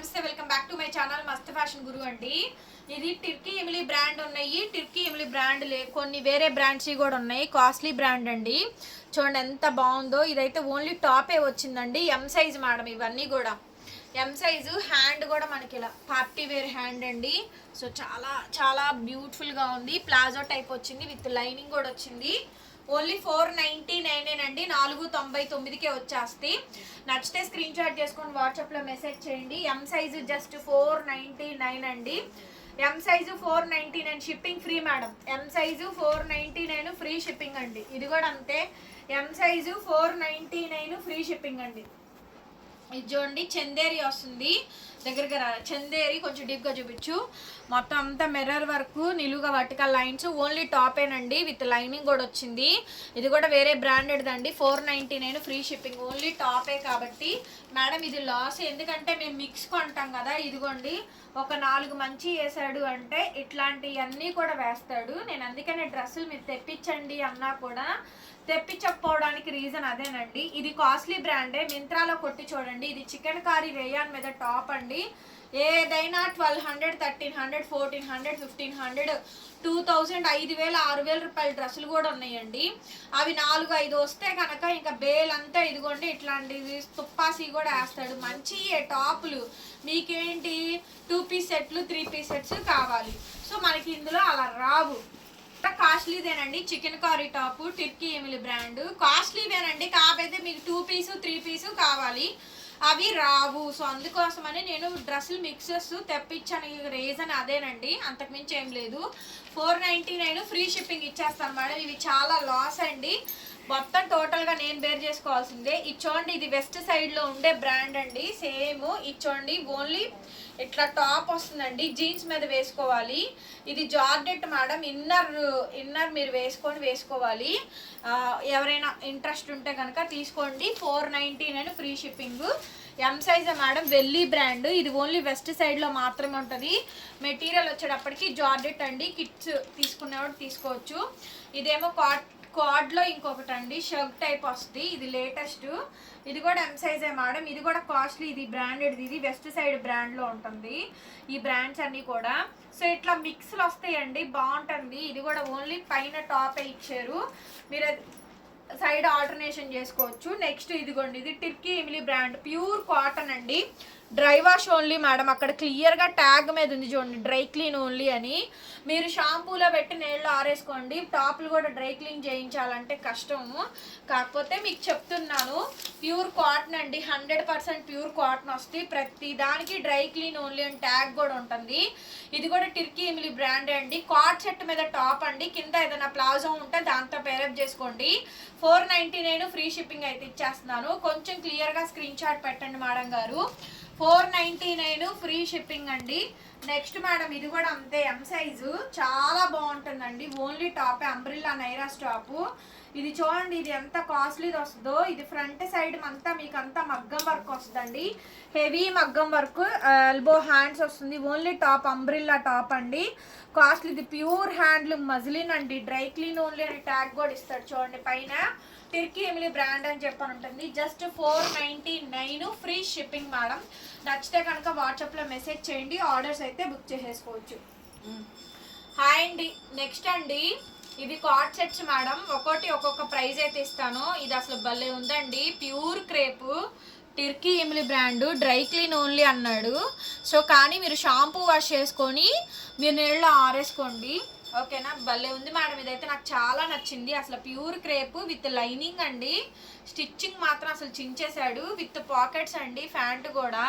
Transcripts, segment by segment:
నమస్తే welcome back to my channel మస్త్ fashion గురు అండి. ఇది టిర్కీ ఎమిలీ బ్రాండ్ ఉన్నాయి. టిర్కీ ఎమిలీ బ్రాండ్ కొన్ని వేరే బ్రాండ్స్ కూడా ఉన్నాయి. కాస్ట్లీ బ్రాండ్ అండి. చూడండి ఎంత బాగుందో. ఇదైతే ఓన్లీ టాపే వచ్చిందండి. ఎం సైజ్ మేడం ఇవన్నీ కూడా ఎం సైజు. హ్యాండ్ కూడా మనకి ఇలా పార్టీ వేర్ హ్యాండ్ అండి. సో చాలా చాలా బ్యూటిఫుల్గా ఉంది. ప్లాజో టైప్ వచ్చింది విత్ లైనింగ్ కూడా వచ్చింది. ఓన్లీ 499 అండి. 499కే వచ్చేస్తాయి. నచ్చితే స్క్రీన్ షాట్ చేసుకొని వాట్సాప్లో మెసేజ్ చేయండి. ఎం సైజు జస్ట్ 499 అండి. M size 499 shipping free madam. M size 499 free shipping అండి. ఇది కూడా అంతే. ఎం సైజు 499 ఫ్రీ షిప్పింగ్ అండి. ఇది చూడండి చందేరి వస్తుంది. దగ్గరగా చందేరి కొంచెం డీప్గా చూపించు. మొత్తం అంతా మిర్రర్ వర్క్, నిలువుగా వర్టికల్ లైన్స్. ఓన్లీ టాపేనండి విత్ లైనింగ్ కూడా వచ్చింది. ఇది కూడా వేరే బ్రాండెడ్ అండి. 499 ఫ్రీ షిప్పింగ్. ఓన్లీ టాపే కాబట్టి మేడం ఇది లాస్. ఎందుకంటే మేము మిక్స్ కొంటాం కదా. ఇదిగోండి ఒక 4 మంచి వేసాడు అంటే ఇట్లాంటివన్నీ కూడా వేస్తాడు. నేను అందుకనే డ్రెస్సులు మీరు తెప్పించండి అన్నా కూడా తెప్పించకపోవడానికి రీజన్ అదేనండి. ఇది కాస్ట్లీ బ్రాండే. మింత్రాలో కొట్టి చూడండి. ఇది చికెన్ కారీ రేయాన్ మీద టాప్ అండి. ఏదైనా 1200, 1300, 1400, 1500, 2000, 5000, 6000 రూపాయల డ్రెస్సులు కూడా ఉన్నాయండి. అవి 4-5 వస్తే కనుక ఇంకా బేల్ అంతా ఇదిగోండి ఇట్లాంటివి తుప్పాసి కూడా వేస్తాడు. మంచి టాపులు మీకేంటి 2 పీస్ సెట్లు 3 పీస్ సెట్స్ కావాలి. సో మనకి ఇందులో అలా రావు. కాస్ట్లీదేనండి. చికెన్ కారీ టాప్ టిర్కీ ఎమిలీ బ్రాండ్ కాస్ట్లీవేనండి. కాకపోతే మీకు 2 పీస్ 3 పీస్ కావాలి. అవి రావు. సో అందుకోసమని నేను డ్రెస్సులు మిక్సెస్ తెప్పించాను. రీజన్ అదేనండి. అంతకుమించి ఏం లేదు. 499 ఫ్రీ షిప్పింగ్ ఇచ్చేస్తాను మేడం. ఇవి చాలా లాస్ అండి. మొత్తం టోటల్గా నేను బేర్ చేసుకోవాల్సిందే. ఇచ్చోండి ఇది వెస్ట్ సైడ్లో ఉండే బ్రాండ్ అండి. సేమ్ ఇచ్చోండి ఓన్లీ ఇట్లా టాప్ వస్తుందండి. జీన్స్ మీద వేసుకోవాలి. ఇది జార్జెట్ మేడం. ఇన్నర్ మీరు వేసుకోవాలి. ఎవరైనా ఇంట్రెస్ట్ ఉంటే కనుక తీసుకోండి. 499 free shipping. M size madam. వెల్లీ బ్రాండ్. ఇది ఓన్లీ వెస్ట్ సైడ్లో మాత్రమే ఉంటుంది. మెటీరియల్ వచ్చేటప్పటికి జార్జెట్ అండి. కిడ్స్ తీసుకునేవాడు తీసుకోవచ్చు. ఇదేమో కార్డ్లో ఇంకొకటి అండి. షర్ట్ టైప్ వస్తుంది. ఇది లేటెస్ట్. ఇది కూడా ఎం సైజే మేడం. ఇది కూడా కాస్ట్లీ. ఇది బ్రాండెడ్. ఇది వెస్ట్ సైడ్ బ్రాండ్లో ఉంటుంది. ఈ బ్రాండ్స్ అన్నీ కూడా. సో ఇట్లా మిక్స్లు వస్తాయండి. బాగుంటుంది. ఇది కూడా ఓన్లీ పైన టాపే ఇచ్చారు. మీరు సైడ్ ఆల్టర్నేషన్ చేసుకోవచ్చు. నెక్స్ట్ ఇదిగోండి ఇది టిర్కీ ఎమిలీ బ్రాండ్. ప్యూర్ కాటన్ అండి. Dry wash only madam. అక్కడ క్లియర్గా ట్యాగ్ మీద ఉంది చూడండి డ్రై క్లీన్ ఓన్లీ అని. మీరు షాంపూలో పెట్టి నీళ్ళు ఆరేసుకోండి. టాప్లు కూడా డ్రై క్లీన్ చేయించాలంటే కష్టము. కాకపోతే మీకు చెప్తున్నాను ప్యూర్ కాటన్ అండి. 100% ప్యూర్ కాటన్ వస్తుంది. ప్రతి దానికి డ్రై క్లీన్ ఓన్లీ అని ట్యాగ్ కూడా ఉంటుంది. ఇది కూడా టిర్కీ ఎమిలీ బ్రాండ్ అండి. కార్డ్ సెట్ మీద టాప్ అండి. కింద ఏదైనా ప్లాజో ఉంటే దాంతో పేరప్ చేసుకోండి. 499 ఫ్రీ షిప్పింగ్ అయితే ఇచ్చేస్తున్నాను. కొంచెం క్లియర్గా స్క్రీన్ షాట్ పెట్టండి మేడం గారు. 499 ఫ్రీ షిప్పింగ్ అండి. నెక్స్ట్ మేడం ఇది కూడా అంతే. ఎం సైజు చాలా బాగుంటుందండి. ఓన్లీ టాప్ అంబ్రిల్లా నైరాస్ టాపు. ఇది చూడండి ఇది ఎంత కాస్ట్లీది వస్తుందో. ఇది ఫ్రంట్ సైడ్ అంతా మీకు అంతా మగ్గం వర్క్ వస్తుందండి. హెవీ మగ్గం వర్క్. ఎల్బో హ్యాండ్స్ వస్తుంది. ఓన్లీ టాప్ అంబ్రిల్లా టాప్ అండి. కాస్ట్లీ. ఇది ప్యూర్ హ్యాండ్లూమ్ మజ్లిన్ అండి. డ్రై క్లీన్ ఓన్లీ అని ట్యాగ్ కూడా ఇస్తాడు చూడండి పైన. టిర్కీ ఎమిలీ బ్రాండ్ అని చెప్పని ఉంటుంది. Just 499 free shipping madam. నచ్చితే కనుక వాట్సాప్లో మెసేజ్ చేయండి. ఆర్డర్స్ అయితే బుక్ చేసేసుకోవచ్చు. హాయ్ అండి. నెక్స్ట్ అండి ఇవి కార్డ్ సెట్స్ మేడం. ఒక్కొక్క ప్రైజ్ అయితే ఇస్తాను. ఇది అసలు భలే ఉందండి. ప్యూర్ క్రేపు టిర్కీ ఎమిలీ బ్రాండ్. డ్రై క్లీన్ ఓన్లీ అన్నాడు. సో కానీ మీరు షాంపూ వాష్ చేసుకొని మీరు నీళ్ళలో ఆరేసుకోండి. ఓకేనా. భలే ఉంది మేడం. ఇదైతే నాకు చాలా నచ్చింది. అసలు ప్యూర్ క్రేప్ విత్ లైనింగ్ అండి. స్టిచ్చింగ్ మాత్రం అసలు చించేశాడు. విత్ పాకెట్స్ అండి. ప్యాంట్ కూడా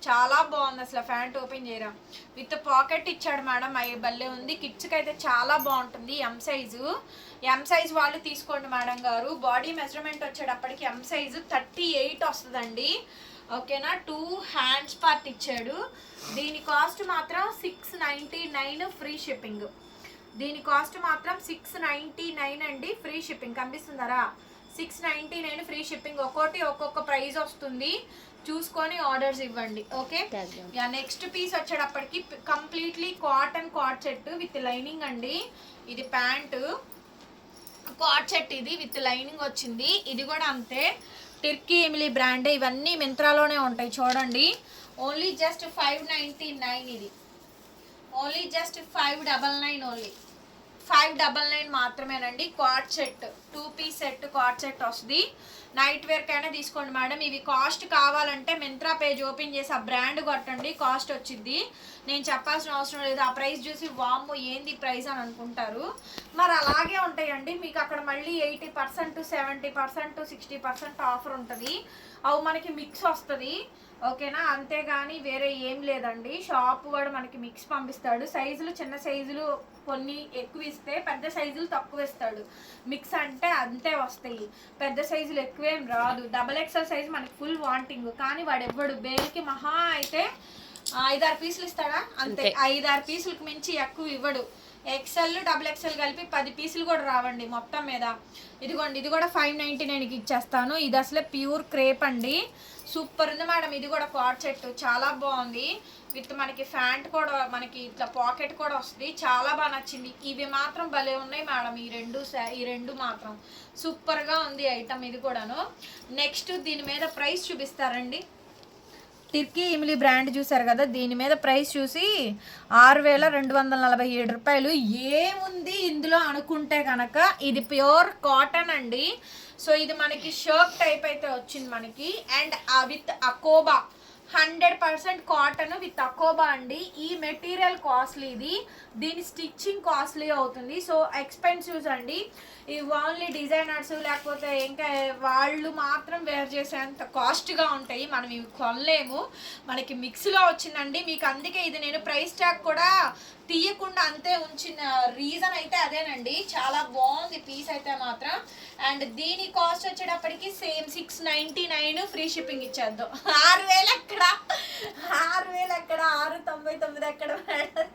చాలా బాగుంది. అసలు ప్యాంట్ ఓపెన్ చేయరా విత్ పాకెట్ ఇచ్చాడు మేడం. అవి భలే ఉంది. కిడ్స్కి అయితే చాలా బాగుంటుంది. ఎం సైజు వాళ్ళు తీసుకోండి మేడం గారు. బాడీ మెజర్మెంట్ వచ్చేటప్పటికి ఎం సైజు 38 వస్తుందండి. ఓకేనా. 2 హ్యాండ్స్ పార్ట్ ఇచ్చాడు. దీని కాస్ట్ మాత్రం 699 ఫ్రీ షిప్పింగ్. దీని కాస్ట్ మాత్రం 699 అండి. Free shipping. కనిపిస్తుందరా 699 ఫ్రీ షిప్పింగ్. ఒక్కొక్క ప్రైజ్ వస్తుంది. చూసుకొని ఆర్డర్స్ ఇవ్వండి. ఓకే. నెక్స్ట్ పీస్ వచ్చేటప్పటికి completely cotton coord set with lining అండి. ఇది ప్యాంటు కార్డ్ సెట్. ఇది విత్ లైనింగ్ వచ్చింది. ఇది కూడా అంతే. టిర్కీ ఎమిలీ బ్రాండ్. ఇవన్నీ మింత్రాలోనే ఉంటాయి చూడండి. ఓన్లీ జస్ట్ 599 ఇది, ఓన్లీ జస్ట్ 599 ఓన్లీ 599 మాత్రమేనండి. Coord set 2 piece set coord set వస్తుంది. నైట్ వేర్ కైనా తీసుకోండి మేడం. ఇవి కాస్ట్ కావాలంటే మింత్రా పేజ్ ఓపెన్ చేసి ఆ బ్రాండ్ కొట్టండి, కాస్ట్ వచ్చింది. నేను చెప్పాల్సిన అవసరం లేదు. ఆ ప్రైస్ చూసి వామ్మో ఏంది ప్రైస్ అని అనుకుంటారు. మరి అలాగే ఉంటాయండి. మీకు అక్కడ మళ్ళీ 80%, 70%, 60% ఆఫర్ ఉంటుంది. అవి మనకి మిక్స్ వస్తుంది, ఓకేనా. అంతేగాని వేరే ఏం లేదండి. షాప్ కూడా మనకి మిక్స్ పంపిస్తాడు. సైజులు చిన్న సైజులు కొన్ని ఎక్కువ ఇస్తే, పెద్ద సైజులు తక్కువ ఇస్తాడు. మిక్స్ అంటే అంతే వస్తాయి, పెద్ద సైజులు ఎక్కువేం రాదు. XXL సైజు మనకి ఫుల్ వాంటింగ్, కానీ వాడు ఎవ్వడు బేల్కి మహా అయితే 5-6 పీసులు ఇస్తాడా అంతే. 5-6 పీసులకు మించి ఎక్కువ ఇవ్వడు. XL XXL కలిపి 10 పీసులు కూడా రావండి మొత్తం మీద. ఇదిగోండి, ఇది కూడా 599కి ఇచ్చేస్తాను. ఇది అసలే ప్యూర్ క్రేప్ అండి, సూపర్ ఉంది మేడం. ఇది కూడా క్వాడ్ సెట్ చాలా బాగుంది. విత్ మనకి ఫ్యాంట్ కూడా, మనకి ఇట్లా పాకెట్ కూడా వస్తుంది. చాలా బాగా నచ్చింది. ఇవి మాత్రం భలే ఉన్నాయి మేడం. ఈ రెండు మాత్రం సూపర్గా ఉంది ఐటమ్. ఇది కూడాను. నెక్స్ట్ దీని మీద ప్రైస్ చూపిస్తారండి. టిర్కీ ఇమిలీ బ్రాండ్ చూసారు కదా, దీని మీద ప్రైస్ చూసి 6247 రూపాయలు. ఏముంది ఇందులో అనుకుంటే కనుక ఇది ప్యూర్ కాటన్ అండి. సో ఇది మనకి షర్ట్ టైప్ అయితే వచ్చింది మనకి. అండ్ విత్ అకోబా 100% కాటన్ విత్ అకోబా అండి. ఈ మెటీరియల్ కాస్ట్లీ, ఇది దీని స్టిచ్చింగ్ కాస్ట్లీ అవుతుంది. సో ఎక్స్పెన్సివ్స్ అండి. ఇవి ఓన్లీ డిజైనర్స్ లేకపోతే ఇంకా వాళ్ళు మాత్రం వేర్ చేసేంత కాస్ట్గా ఉంటాయి. మనం ఇవి కొనలేము. మనకి మిక్స్లో వచ్చిందండి మీకు. అందుకే ఇది నేను ప్రైస్ ట్యాగ్ కూడా తీయకుండా అంతే ఉంచిన రీజన్ అయితే అదేనండి. చాలా బాగుంది పీస్ అయితే మాత్రం. అండ్ దీని కాస్ట్ వచ్చేటప్పటికి సేమ్ 699 ఫ్రీ షిప్పింగ్ ఇచ్చేద్దాం. 6000 ఎక్కడ, 6000 ఎక్కడ, 699 ఎక్కడ మేడం.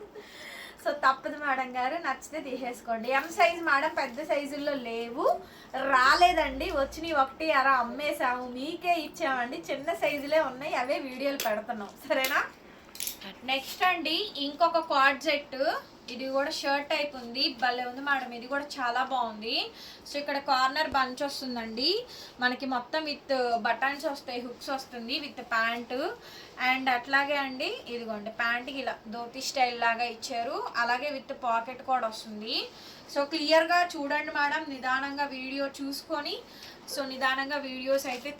సో తప్పదు మేడం గారు, నచ్చితే తీసేసుకోండి. ఎం సైజ్ మేడం, పెద్ద సైజుల్లో లేవు, రాలేదండి. వచ్చినవి 1 అర అమ్మేసాము, మీకే ఇచ్చామండి. చిన్న సైజులే ఉన్నాయి, అవే వీడియోలు పెడుతున్నాం, సరేనా. నెక్స్ట్ అండి ఇంకొక క్వాడ్ సెట్. ఇది కూడా షర్ట్ టైప్ ఉంది, భలే ఉంది మేడం. ఇది కూడా చాలా బాగుంది. సో ఇక్కడ కార్నర్ బంచ్ వస్తుందండి మనకి, మొత్తం విత్ బటన్స్ వస్తాయి, హుక్స్ వస్తుంది విత్ ప్యాంటు. అండ్ అట్లాగే అండి ఇదిగోండి ప్యాంట్కి ఇలా ధోతి స్టైల్ లాగా ఇచ్చారు, అలాగే విత్ పాకెట్ కూడా వస్తుంది. సో క్లియర్గా చూడండి మేడం, నిదానంగా వీడియో చూసుకొని, సో నిదానంగా వీడియోస్ అయితే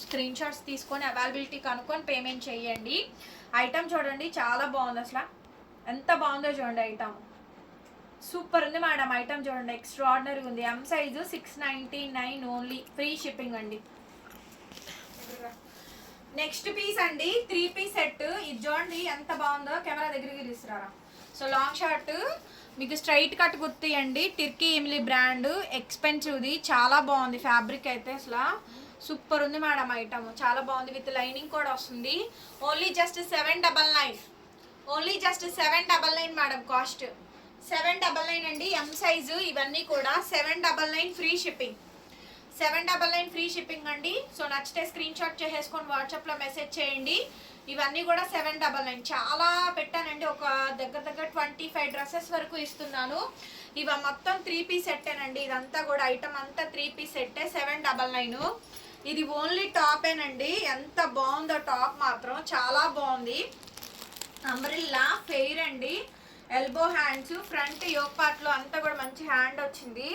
స్క్రీన్ షాట్స్ తీసుకొని అవైలబిలిటీ కనుక్కొని పేమెంట్ చేయండి. ఐటమ్ చూడండి చాలా బాగుంది, అసలు ఎంత బాగుందో చూడండి. ఐటమ్ సూపర్ ఉంది మేడం. ఐటమ్ చూడండి ఎక్స్ట్రాడినరీ ఉంది. M size 699 only, free shipping అండి. నెక్స్ట్ పీస్ అండి 3 పీస్ సెట్. ఇది చూడండి ఎంత బాగుందో, కెమెరా దగ్గరికి తీసుకురారా. సో లాంగ్ షార్ట్ మీకు స్ట్రైట్ కట్ గుర్తియండి. టిర్కీ ఇమిలీ బ్రాండ్, ఎక్స్పెన్సివ్ది, చాలా బాగుంది. ఫ్యాబ్రిక్ అయితే అసలు సూపర్ ఉంది మేడం. ఐటమ్ చాలా బాగుంది, విత్ లైనింగ్ కూడా వస్తుంది. Only just 799, only just 799 madam. Cost 799 అండి. ఎం సైజు ఇవన్నీ కూడా 799 ఫ్రీ షిప్పింగ్, 799 ఫ్రీ షిప్పింగ్ అండి. సో నచ్చితే స్క్రీన్ షాట్ చేసేసుకొని వాట్సాప్లో మెసేజ్ చేయండి. ఇవన్నీ కూడా 799. చాలా పెట్టానండి, ఒక దగ్గర 25 డ్రెస్సెస్ వరకు ఇస్తున్నాను. ఇవి మొత్తం 3 పీస్ సెట్టేనండి. ఇదంతా కూడా ఐటమ్ అంతా 3 పీస్ సెట్టే, 799. ఇది ఓన్లీ టాపేనండి. ఎంత బాగుందో టాప్ మాత్రం, చాలా బాగుంది. అంబ్రిల్లా ఫెయిర్ అండి, elbow hands, front yoke part లో అంతా కూడా మంచి హ్యాండ్ వచ్చింది.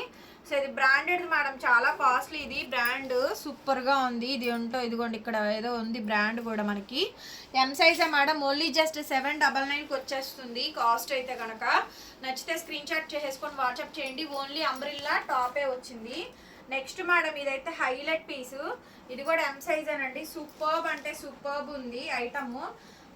సో ఇది బ్రాండెడ్ మేడం, చాలా కాస్ట్లీ. ఇది బ్రాండ్ సూపర్ గా ఉంది. ఇది ఉంటో ఇదిగోండి ఇక్కడ ఏదో ఉంది బ్రాండ్ కూడా మనకి. ఎం సైజే మేడం, ఓన్లీ జస్ట్ 799కి వచ్చేస్తుంది కాస్ట్ అయితే కనుక. నచ్చితే స్క్రీన్ షాట్ చేసేసుకొని వాట్సాప్ చేయండి. ఓన్లీ అంబ్రిల్లా టాపే వచ్చింది. నెక్స్ట్ మేడం ఇదైతే హైలైట్ పీసు. ఇది కూడా ఎం సైజేనండి. సూపర్బ్ అంటే సూపర్బ్ ఉంది ఐటమ్,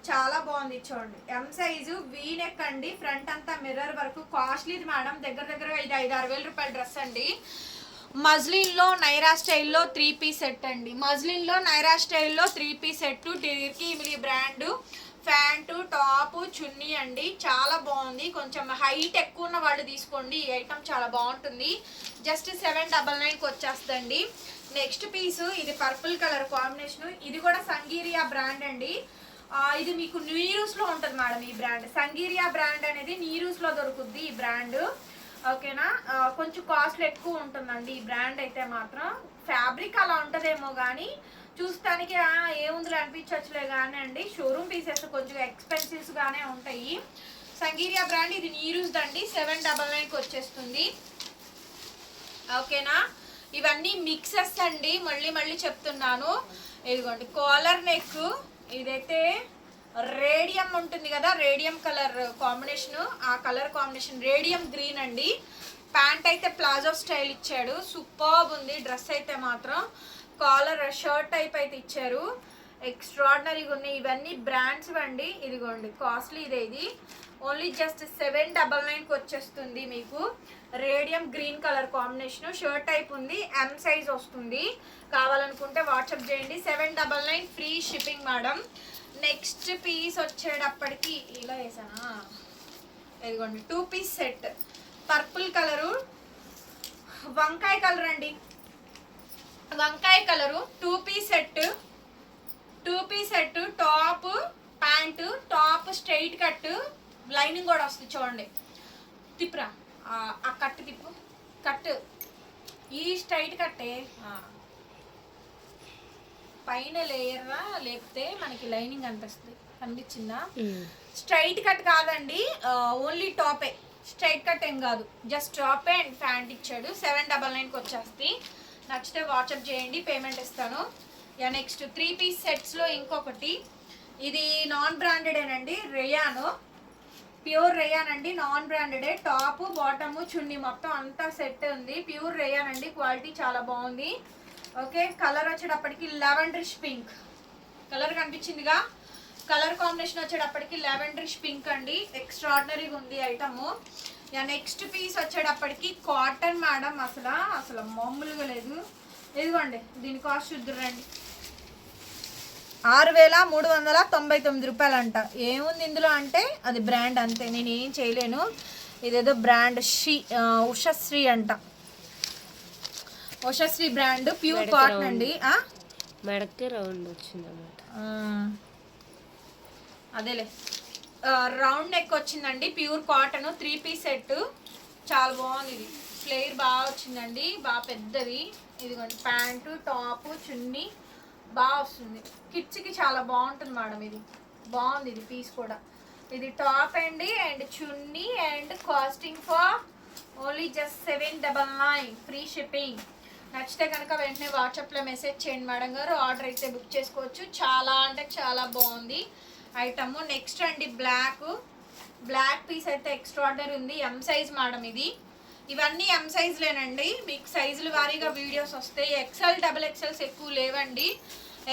చాలా బాగుంది. చూడండి ఎం సైజు, వీ నెక్ అండి, ఫ్రంట్ అంతా మిర్రర్ వరకు. కాస్ట్లీది మేడం, దగ్గర ఇది 5-6 వేల రూపాయల డ్రెస్ అండి. మజ్లిన్లో నైరా స్టైల్లో 3 పీస్ సెట్ అండి. మజ్లిన్లో నైరా స్టైల్లో 3 పీస్ సెట్, టిర్కీ ఇమిలీ బ్రాండ్, ప్యాంటు, టాపు, చున్నీ అండి. చాలా బాగుంది. కొంచెం హైట్ ఎక్కువ ఉన్న వాళ్ళు తీసుకోండి, ఈ ఐటమ్ చాలా బాగుంటుంది. జస్ట్ 799కి వచ్చేస్తండి. నెక్స్ట్ పీసు ఇది పర్పుల్ కలర్ కాంబినేషన్. ఇది కూడా సంగీరియా బ్రాండ్ అండి. ఇది మీకు నీరూస్లో ఉంటుంది మేడం. ఈ బ్రాండ్ సంగీరియా బ్రాండ్ అనేది నీరూస్లో దొరుకుద్ది ఈ బ్రాండ్, ఓకేనా. కొంచెం కాస్ట్ ఎక్కువ ఉంటుందండి ఈ బ్రాండ్ అయితే మాత్రం. ఫ్యాబ్రిక్ అలా ఉంటుందేమో కానీ చూస్తానికి ఏముందిలే అనిపించవచ్చులే కానీ అండి, షోరూమ్ పీసెస్ కొంచెం ఎక్స్పెన్సివ్స్ గానే ఉంటాయి. సంగీరియా బ్రాండ్ ఇది నీరూస్ అండి, 799కి వచ్చేస్తుంది. ఓకేనా, ఇవన్నీ మిక్సెస్ అండి, మళ్ళీ మళ్ళీ చెప్తున్నాను. ఇదిగోండి కాలర్ నెక్, ఇదైతే రేడియం ఉంటుంది కదా, రేడియం కలర్ కాంబినేషన్, ఆ కలర్ కాంబినేషన్ రేడియం గ్రీన్ అండి. ప్యాంట్ అయితే ప్లాజో స్టైల్ ఇచ్చాడు, సూపర్బ్ ఉంది. డ్రెస్ అయితే మాత్రం కాలర్ షర్ట్ టైప్ అయితే ఇచ్చారు, ఎక్స్ట్రాడినరీగా ఉన్నాయి. ఇవన్నీ బ్రాండ్స్ అండి. ఇదిగోండి కాస్ట్లీ ఇదే, ఇది ఓన్లీ జస్ట్ 799కి వచ్చేస్తుంది మీకు. Radium green colour combination, shirt type ఉంది, ఎం సైజ్ వస్తుంది. కావాలనుకుంటే వాట్సాప్ చేయండి. 799 free shipping madam. Next piece వచ్చేటప్పటికి ఇలా వేసానా, ఇదిగోండి 2 పీస్ సెట్, పర్పుల్ కలరు, వంకాయ కలర్ అండి, వంకాయ colour 2 piece set, 2 piece set, top pant, top straight cut, lining కూడా వస్తుంది చూడండి. తిప్పురా, ఆ కట్ తిప్పు, కట్ ఈ స్ట్రైట్ కట్టే పైన లేయర్రా, లేకపోతే మనకి లైనింగ్ అనిపిస్తుంది, కనిపించిందా? స్ట్రైట్ కట్ కాదండి, ఓన్లీ టాపే, స్ట్రైట్ కట్ ఏం కాదు, జస్ట్ టాపే అండ్ ప్యాంట్ ఇచ్చాడు. 799కి వచ్చేస్తుంది. నచ్చితే వాట్సాప్ చేయండి, పేమెంట్ ఇస్తాను. నెక్స్ట్ 3 పీస్ సెట్స్లో ఇంకొకటి, ఇది నాన్ బ్రాండెడేనండి, రేయాను, ప్యూర్ రేయాన్ అండి, నాన్ బ్రాండెడే. టాప్ బాటము చున్నీ మొత్తం అంతా సెట్ ఉంది, ప్యూర్ రేయాన్ అండి, క్వాలిటీ చాలా బాగుంది. ఓకే, కలర్ వచ్చేటప్పటికి లెవెండరిష్ పింక్ కలర్ కనిపించిందిగా, కలర్ కాంబినేషన్ వచ్చేటప్పటికి లెవెండరిష్ పింక్ అండి, ఎక్స్ట్రాడినరీగా ఉంది ఐటము. నెక్స్ట్ పీస్ వచ్చేటప్పటికి కాటన్ మేడం, అసలు మామూలుగా లేదు. ఇదిగోండి దీని కాస్ట్ చూద్దురండి, 6399 రూపాయలు అంట. ఏముంది ఇందులో అంటే అది బ్రాండ్ అంతే, నేను ఏం చేయలేను. ఇదేదో బ్రాండ్ ఉషశ్రీ అంట, ఉషశ్రీ బ్రాండ్, ప్యూర్ కాటన్ అండి. మెడకి రౌండ్ వచ్చిందన్నమాట, అదేలే రౌండ్ నెక్ వచ్చిందండి, ప్యూర్ కాటన్, 3 పీస్ సెట్, చాలా బాగుంది. ఇది ఫ్లేర్ బాగా వచ్చిందండి, బాగా పెద్దది. ఇదిగోండి ప్యాంటు, టాపు, చున్నీ బాగా వస్తుంది. కిడ్స్కి చాలా బాగుంటుంది మేడం, ఇది బాగుంది. ఇది పీస్ కూడా, ఇది టాప్ అండి and chunni, and costing for only just 799 free shipping. నచ్చితే కనుక వెంటనే వాట్సాప్లో మెసేజ్ చేయండి మేడం గారు, ఆర్డర్ అయితే బుక్ చేసుకోవచ్చు. చాలా అంటే చాలా బాగుంది ఐటమ్. నెక్స్ట్ అండి బ్లాక్ పీస్ అయితే ఎక్స్ట్రాడినరీ ఉంది, ఎం సైజ్ మేడం ఇది. ఇవన్నీ ఎం సైజులేనండి, మీకు సైజుల వారీగా వీడియోస్ వస్తాయి. ఎక్సెల్ డబుల్ ఎక్సెల్స్ ఎక్కువ లేవండి,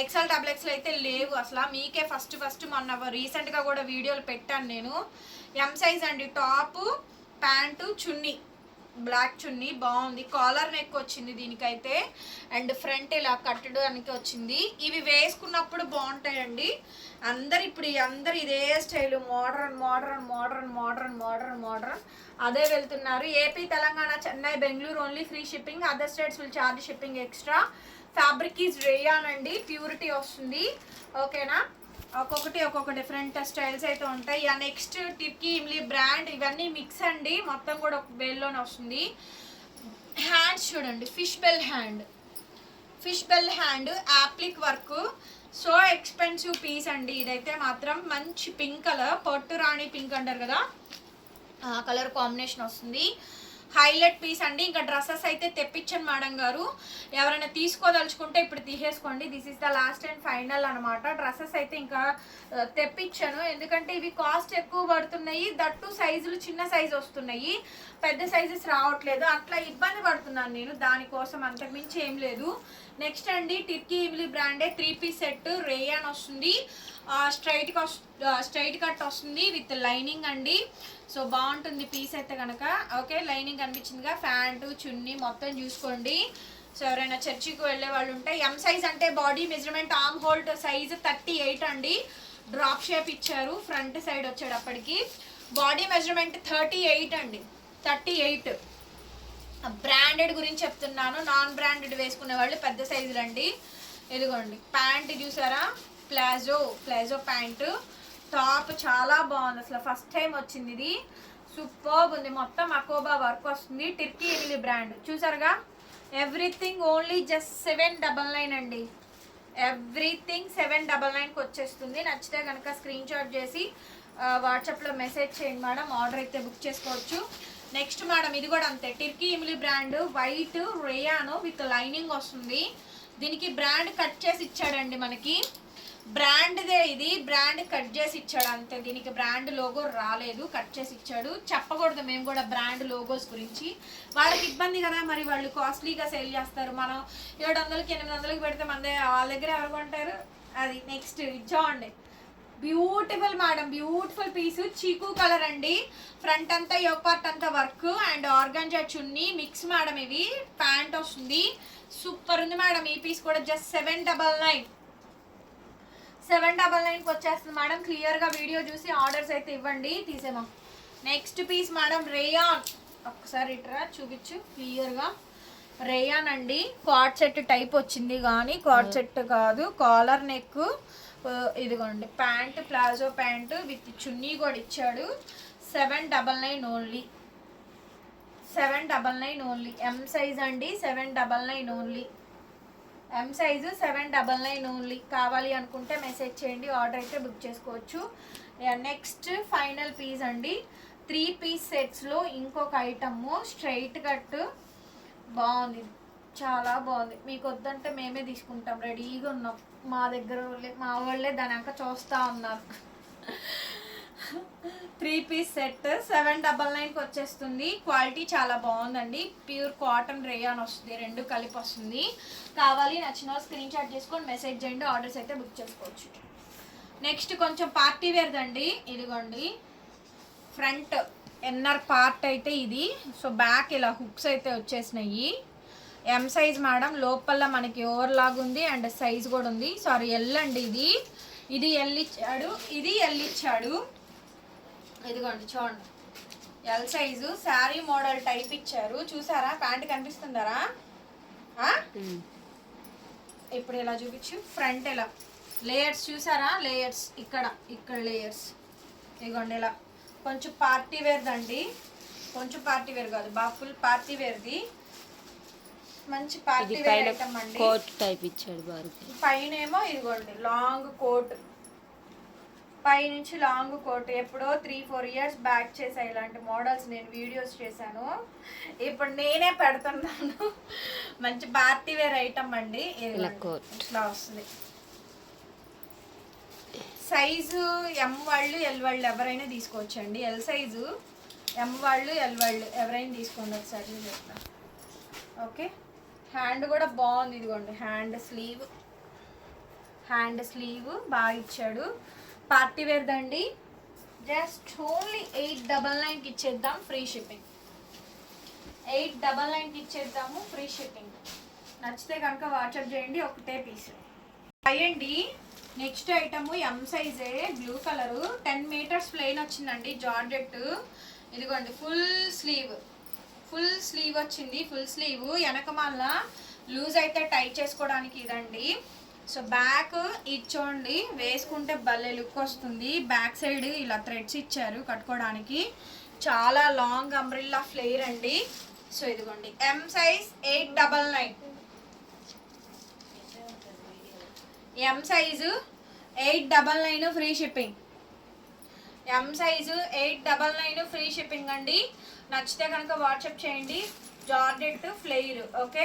ఎక్సెల్ డబుల్ ఎక్సెల్ అయితే లేవు అసలు. మీకే ఫస్ట్ మొన్న రీసెంట్గా కూడా వీడియోలు పెట్టాను నేను. ఎం సైజ్ అండి, టాపు ప్యాంటు చున్నీ, బ్లాక్ చున్నీ బాగుంది. కాలర్ నెక్ వచ్చింది దీనికైతే, అండ్ ఫ్రంట్ ఇలా కట్టడానికి వచ్చింది. ఇవి వేసుకున్నప్పుడు బాగుంటాయండి. ఇప్పుడు అందరు ఇదే స్టైల్, మోడర్న్ అదే వెళ్తున్నారు. AP, Telangana, Chennai, Bengaluru only free shipping, other states will charge shipping extra. Fabric is rayon అండి, ప్యూరిటీ వస్తుంది. ఓకేనా, ఒక్కొక్క డిఫరెంట్ స్టైల్స్ అయితే ఉంటాయి. నెక్స్ట్ టిర్కీ ఇమ్లీ బ్రాండ్, ఇవన్నీ మిక్స్ అండి, మొత్తం కూడా ఒక వేల్లోనే వస్తుంది. హ్యాండ్స్ చూడండి, fish bell hand applique work, so expensive piece అండి. ఇదైతే మాత్రం మంచి పింక్ కలర్, పట్టు రాణి పింక్ అంటారు కదా, ఆ కలర్ కాంబినేషన్ వస్తుంది. హైలైట్ పీస్ అండి. ఇంకా డ్రెస్సెస్ అయితే తెప్పించాను మేడం గారు, ఎవరైనా తీసుకోదలుచుకుంటే ఇప్పుడు తీసేసుకోండి. This is the last and final అనమాట. డ్రెస్సెస్ అయితే ఇంకా తెప్పించాను, ఎందుకంటే ఇవి కాస్ట్ ఎక్కువ పడుతున్నాయి, దట్టు సైజులు చిన్న సైజు వస్తున్నాయి, పెద్ద సైజెస్ రావట్లేదు, అట్లా ఇబ్బంది పడుతున్నాను నేను, దానికోసం అంతకుమించి ఏం లేదు. నెక్స్ట్ అండి టిర్కీ ఇమ్లీ బ్రాండే 3 పీస్ సెట్, రేయాన్ వస్తుంది, స్ట్రైట్ కట్ వస్తుంది విత్ లైనింగ్ అండి. సో బాగుంటుంది పీస్ అయితే కనుక. ఓకే, లైనింగ్ కనిపించిందిగా, ప్యాంటు చున్నీ మొత్తం చూసుకోండి. సో ఎవరైనా చర్చికి వెళ్ళే వాళ్ళు ఉంటే, ఎం సైజ్ అంటే body measurement arm hold size 38 అండి, డ్రాప్ షేప్ ఇచ్చారు. ఫ్రంట్ సైడ్ వచ్చేటప్పటికి బాడీ మెజర్మెంట్ 38 అండి, 38. బ్రాండెడ్ గురించి చెప్తున్నాను, నాన్ బ్రాండెడ్ వేసుకునే వాళ్ళు పెద్ద సైజులు అండి. ఇదిగోండి ప్యాంట్ చూసారా, ప్లాజో ప్యాంటు, టాప్ చాలా బాగుంది అసలు, ఫస్ట్ టైం వచ్చింది ఇది, సూపర్బ్ ఉంది. మొత్తం అకోబా వర్క్ వస్తుంది, టిర్కీ ఇమ్లీ బ్రాండ్ చూసారుగా. ఎవ్రీథింగ్ ఓన్లీ జస్ట్ 799 అండి, ఎవ్రీథింగ్ 799కి వచ్చేస్తుంది. నచ్చితే కనుక స్క్రీన్ షాట్ చేసి వాట్సాప్లో మెసేజ్ చేయండి మేడం, ఆర్డర్ అయితే బుక్ చేసుకోవచ్చు. నెక్స్ట్ మేడం ఇది కూడా అంతే, టిర్కీ ఇమిలి brand white rayon with lining వస్తుంది. దీనికి బ్రాండ్ కట్ చేసి ఇచ్చాడండి, మనకి బ్రాండ్దే, ఇది బ్రాండ్ కట్ చేసి ఇచ్చాడు అంతే. దీనికి బ్రాండ్ లోగో రాలేదు, కట్ చేసి ఇచ్చాడు. చెప్పకూడదు మేము కూడా బ్రాండ్ లోగోస్ గురించి, వాళ్ళకి ఇబ్బంది కదా, మరి వాళ్ళు కాస్ట్లీగా సేల్ చేస్తారు. మనం 700కి 800కి పెడితే మన వాళ్ళ దగ్గర ఎవరు కొంటారు. అది నెక్స్ట్ ఇచ్చామండి, బ్యూటిఫుల్ మేడం, బ్యూటిఫుల్ పీస్, చీకు కలర్ అండి. ఫ్రంట్ అంతా యోక్ పార్ట్ అంతా work and organza chunni mix madam. ఇవి ప్యాంట్ వస్తుంది, సూపర్ ఉంది మేడం. ఈ పీస్ కూడా జస్ట్ 799కి వచ్చేస్తుంది మేడం. క్లియర్గా వీడియో చూసి ఆర్డర్స్ అయితే ఇవ్వండి, తీసేమా. నెక్స్ట్ పీస్ మేడం రేయాన్, ఒకసారి ఇట్రా చూపించు క్లియర్గా. రేయాన్ అండి, కార్డ్ సెట్ టైప్ వచ్చింది కానీ కార్డ్ సెట్ కాదు, కాలర్ నెక్. ఇదిగోండి ప్యాంట్, ప్లాజో ప్యాంటు విత్ చున్నీ కూడా ఇచ్చాడు. 799 ఓన్లీ, 799 ఓన్లీ. ఎం సైజ్ అండి, 799 ఓన్లీ. M size 799 only. కావాలి అనుకుంటే మెసేజ్ చేయండి, ఆర్డర్ అయితే బుక్ చేసుకోవచ్చు. నెక్స్ట్ ఫైనల్ పీస్ అండి, 3 పీస్ సెట్స్లో ఇంకొక ఐటమ్ స్ట్రైట్ కట్, బాగుంది, చాలా బాగుంది. మీకు వద్దంటే మేమే తీసుకుంటాం, రెడీగా ఉన్నాం. మా దగ్గర మా వాళ్ళే దాని అంక చూస్తూ ఉన్నారు. 3 పీస్ సెట్ 799కి వచ్చేస్తుంది. క్వాలిటీ చాలా బాగుందండి, ప్యూర్ కాటన్ రేయాన్ వస్తుంది, రెండు కలిపి వస్తుంది. కావాలి నచ్చిన స్క్రీన్ షాట్ చేసుకొని మెసేజ్ చేయండి, ఆర్డర్స్ అయితే బుక్ చేసుకోవచ్చు. నెక్స్ట్ కొంచెం పార్టీ వేర్దండి, ఇదిగోండి ఫ్రంట్ ఎన్నర్ పార్ట్ అయితే ఇది. సో బ్యాక్ ఇలా హుక్స్ అయితే వచ్చేసినాయి. ఎం సైజ్ మేడం, లోపల మనకి ఓవర్ లాగ్ ఉంది అండ్ సైజ్ కూడా ఉంది. సారీ ఎల్ అండి, ఇది ఎల్ ఇచ్చాడు, ఇది ఎల్ ఇచ్చాడు. ఇదిగోండి చూడండి, L size sari model type ఇచ్చారు. చూసారా ప్యాంట్ కనిపిస్తుందరా? ఇప్పుడు ఇలా చూపించు, ఫ్రంట్ ఇలా లేయర్స్ చూసారా, లేయర్స్ ఇక్కడ లేయర్స్. ఇదిగోండి ఇలా కొంచెం పార్టీ వేర్దండి, కొంచెం పార్టీ వేర్ కాదు, బాగా ఫుల్ పార్టీ వేర్ది, మంచి పార్టీ వేర్ ఐటమ్ అండి. కోట్ టైప్ ఇచ్చాడు బారు. పైన ఏమో ఇదిగోండి లాంగ్ కోట్, పైనుంచి లాంగ్ కోట్. ఎప్పుడో 3-4 ఇయర్స్ బ్యాక్ చేసా ఇలాంటి మోడల్స్, నేను వీడియోస్ చేశాను, ఇప్పుడు నేనే పెడుతున్నాను. మంచి పార్టీ వేర్ ఐటమ్ అండి. ఇట్లా వస్తుంది. సైజు ఎం వాళ్ళు ఎల్ వాళ్ళు ఎవరైనా తీసుకోవచ్చండి. ఎల్ సైజు ఎం వాళ్ళు ఎల్ వాళ్ళు ఎవరైనా తీసుకోండి. ఒకసారి చెప్తాను. ఓకే, హ్యాండ్ కూడా బాగుంది, ఇదిగోండి హ్యాండ్ స్లీవ్ బాగా ఇచ్చాడు. పార్టీ వేర్దండి, జస్ట్ ఓన్లీ 899కి ఇచ్చేద్దాం, ఫ్రీ షిప్పింగ్. 899కి ఇచ్చేద్దాము, ఫ్రీ షిప్పింగ్. నచ్చితే కనుక వాట్సాప్ చేయండి, ఒకటే పీస్ అయ్యండి. నెక్స్ట్ ఐటమ్ ఎం సైజే, బ్లూ కలరు, 10 మీటర్స్ ప్లెయిన్ వచ్చిందండి, జార్జెట్. ఇదిగోండి ఫుల్ స్లీవ్ వచ్చింది, ఫుల్ స్లీవ్. వెనకమాల లూజ్ అయితే టైట్ చేసుకోవడానికి ఇదండి. సో బ్యాక్ ఇచ్చోండి, వేసుకుంటే భలే లుక్ వస్తుంది. బ్యాక్ సైడ్ ఇలా థ్రెడ్స్ ఇచ్చారు కట్టుకోవడానికి, చాలా లాంగ్ అంబ్రిల్లా ఫ్లేర్ అండి. సో ఇదిగోండి M size 899, M size 899 free shipping. M size 899 free shipping అండి. నచ్చితే కనుక వాట్సాప్ చేయండి, జార్జెట్ ఫ్లేర్. ఓకే.